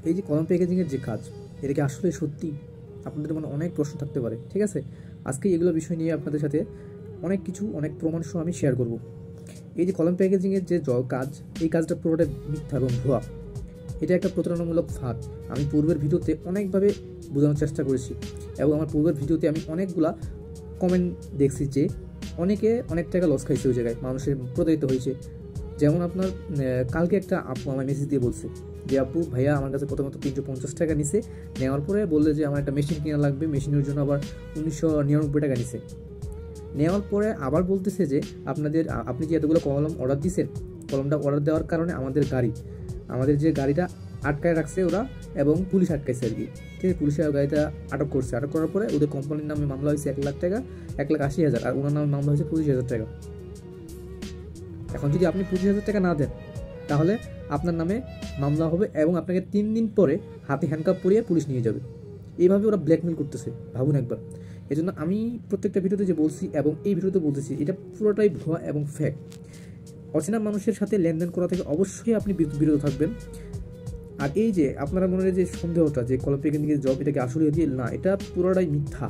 এই যে কলম প্যাকেজিংয়ের যে কাজ, এটা কি আসলে সত্যি? আপনাদের মনে অনেক প্রশ্ন থাকতে পারে, ঠিক আছে? আজকে এগুলো বিষয় নিয়ে আপনাদের সাথে অনেক প্রমাণ সহ আমি শেয়ার করব। এই যে কলম প্যাকেজিংয়ের যে কাজ, এই কাজটা পুরোটা মিথ্যা এবং ভুয়া। এটা একটা প্রতারণামূলক ফাঁদ। আমি পূর্বের ভিডিওতে অনেকভাবে বোঝানোর চেষ্টা করেছি এবং আমার পূর্বের ভিডিওতে আমি অনেকগুলা কমেন্ট দেখছি যে অনেকে অনেক টাকা লস খাইছে ওই জায়গায়, মানুষের প্রতারিত হয়েছে। যেমন আপনার কালকে একটা আপু আমার মেসেজ দিয়ে বলছে যে আপু ভাইয়া আমার কাছে প্রথমত 350 টাকা নিছে, নেওয়ার পরে বললে যে আমার একটা মেশিন কেনা লাগবে, মেশিনের জন্য আবার 1999 টাকা নিছে। নেওয়ার পরে আবার বলতেছে যে আপনি যে এতগুলো কলম অর্ডার দিয়েছেন, কলমটা অর্ডার দেওয়ার কারণে আমাদের যে গাড়িটা আটকায় রাখছে ওরা, এবং পুলিশ আটকাইছে আর কি, ঠিক আছে? পুলিশের গাড়িটা আটক করছে। আটক করার পরে ওদের কোম্পানির নামে মামলা হয়েছে 1 লাখ টাকা, 1,80,000, আর ওনার নামে মামলা হয়েছে 25,000 টাকা। এখন যদি আপনি 25,000 টাকা না দেন তাহলে আপনার নামে মামলা হবে এবং আপনাকে 3 দিন পরে হাতে হ্যান্ডকাপ পরিয়ে পুলিশ নিয়ে যাবে। এইভাবে ওরা ব্ল্যাকমেল করতেছে, ভাবুন একবার। এই জন্য আমি প্রত্যেকটা ভিডিওতে যে বলছি এবং এই ভিডিওতে বলতেছি, এটা পুরোটাই ভুয়া এবং ফেক। অচেনা মানুষের সাথে লেনদেন করা থেকে অবশ্যই আপনি বিরত থাকবেন। আর এই যে আপনারা মনে যে সন্দেহটা যে কলম প্যাকেজিংয়ের জব, এটাকে আসলে রিয়েল না, এটা পুরোটাই মিথ্যা,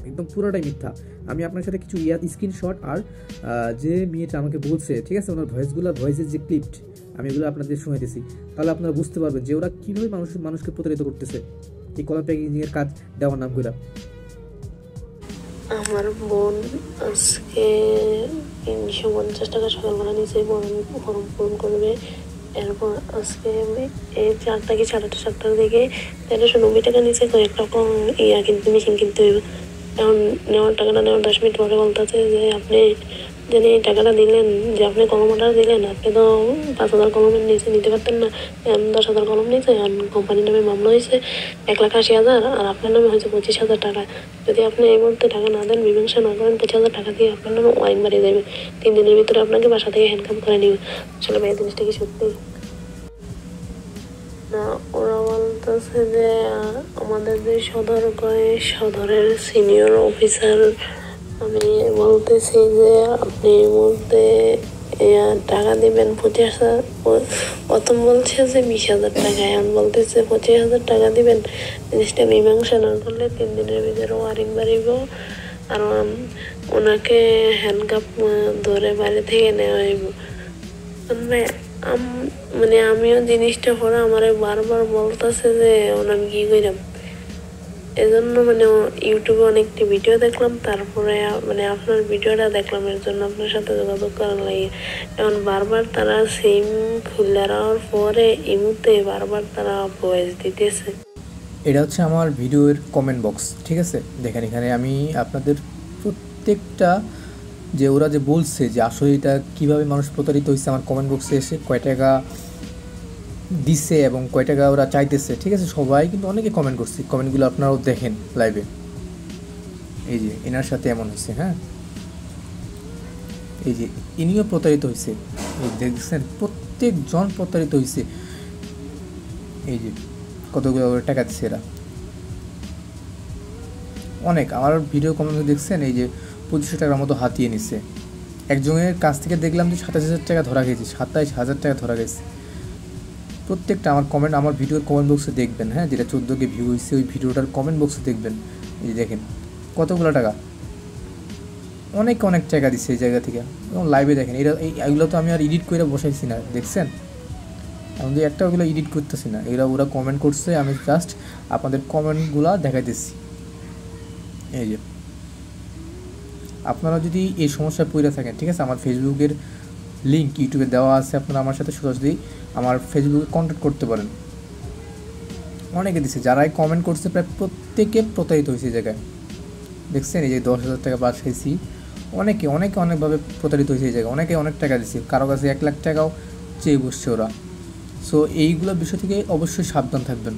একদম পুরোটাই মিথ্যা। আমি আপনার সাথে কিছু স্ক্রিনশট আর যে মেয়েটা আমাকে বলছে, ঠিক আছে, ওনার ভয়েসের যে ক্লিপ, আমি এগুলো আপনাদের শুনাইতেছি, তাহলে আপনারা বুঝতে পারবেন যে ওরা কীভাবে মানুষকে প্রতারিত করতেছে এই কলম প্যাকেজিংয়ের কাজ দেওয়ার নাম করে। আমার বোন আজকে 350 টাকা সকালবেলা নিচে ফর্ম পূরণ করবে। এরপর আজকে এই 4টা কি 7টার দিকে 1390 টাকা নিচে তো একটা কিন্তু মেশিন কিনতে হইবে। এখন নেওয়ার 10 মিনিট পরে বলতেছে যে আপনি যিনি টাকাটা দিলেন, যে আপনি কলম অর্ডার দিলেন, আপনি তো 5,000 কলমের নিচে নিতে পারতেন না, 10,000 কলম নিচে, আর কোম্পানির নামে মামলা হয়েছে 1,80,000, আর আপনার নামে হয়েছে 25,000 টাকা। যদি আপনি এই মুহূর্তে টাকা না দেন, মীমাংসা না করেন, 25,000 টাকা দিয়ে আপনার নামে ওয়াইন বাড়িয়ে দেবে। 3 দিনের ভিতরে আপনাকে বাসা থেকে হ্যান্ডকাপ করে নিবে। আসলে এই জিনিসটা কি সত্যি না? ওরা বলতেছে যে আমাদের যে সদরের সিনিয়র অফিসার, আমি বলতেছি যে আপনি এই মুহূর্তে টাকা দিবেন 25,000, প্রথম বলছে যে 20,000 টাকা, এখন বলতেছে 25,000 টাকা দিবেন। জিনিসটা মীমাংসা না করলে 3 দিনের ভিতরে ওয়ারিং বাড়িব, আর ওনাকে হ্যান্ডকাপ ধরে বাড়ি থেকে নেওয়া হইব। মানে আমিও জিনিসটা পরে আমার বারবার বলতেছে যে ওনার কি কইরাম। এজন্য মানে ইউটিউবে অনেকটি ভিডিও দেখলাম, তারপরে মানে আপনার ভিডিওটা দেখলাম, এর জন্য আপনার সাথে যোগাযোগ করার লাগে। এখন বারবার তারা সিম খুলে দেওয়ার পরে ইমুতে বারবার তারা ভয়েস দিতেছে। এটা হচ্ছে আমার ভিডিওর কমেন্ট বক্স, ঠিক আছে? দেখেন এখানে আমি আপনাদের প্রত্যেকটা যে ওরা যে বলছে যে আসলে এটা কীভাবে মানুষ প্রতারিত হয়েছে, আমার কমেন্ট বক্সে এসে কয় টাকা দিছে এবং কয় টাকা ওরা চাইতেছে, ঠিক আছে? সবাই কিন্তু অনেকে কমেন্ট করছে, কমেন্টগুলো আপনারাও দেখেন লাইভে। এই যে এনার সাথে এমন হয়েছে, হ্যাঁ, এই যে ইনিও প্রতারিত হয়েছে, এই দেখছেন প্রত্যেকজন প্রতারিত হয়েছে। এই যে কতগুলো টাকা দিচ্ছে এরা, অনেক। আমার ভিডিও কমেন্ট দেখছেন, এই যে 2500 টাকার মতো হাতিয়ে নিচ্ছে। একজনের কাছ থেকে দেখলাম যে 27,000 টাকা ধরা গেছে, 27,000 টাকা ধরা গেছে। প্রত্যেকটা আমার ভিডিওর কমেন্ট বক্সে দেখবেন, হ্যাঁ, যেটা 14K ভিউ হয়েছে ওই ভিডিওটার কমেন্ট বক্সে দেখবেন। এই যে দেখেন কতগুলো টাকা, অনেক টাকা দিচ্ছে এই জায়গা থেকে। এবং লাইভে দেখেন এগুলো তো আমি আর এডিট করে বসাইছি না, দেখছেন? আমি যে একটা ওগুলো এডিট করতেছি না, ওরা কমেন্ট করছে, আমি জাস্ট আপনাদের কমেন্টগুলো দেখাইতেছি। এই যে আপনারা যদি এই সমস্যায় পড়ে থাকেন, ঠিক আছে, আমার ফেসবুকের লিঙ্ক ইউটিউবে দেওয়া আছে, আপনারা আমার সাথে সরাসরি আমার ফেসবুকে কন্ট্যাক্ট করতে পারেন। অনেকে দিচ্ছে, যারাই কমেন্ট করছে প্রায় প্রত্যেকে প্রতারিত হয়েছে এই জায়গায়। দেখছেন এই যে 10,000 টাকা পাঠাইছি, অনেকভাবে প্রতারিত হয়েছে এই জায়গায়। অনেক টাকা দিচ্ছে, কারো কাছে 1 লাখ টাকাও চেয়ে বসছে ওরা। সো এইগুলো বিষয় থেকে অবশ্যই সাবধান থাকবেন।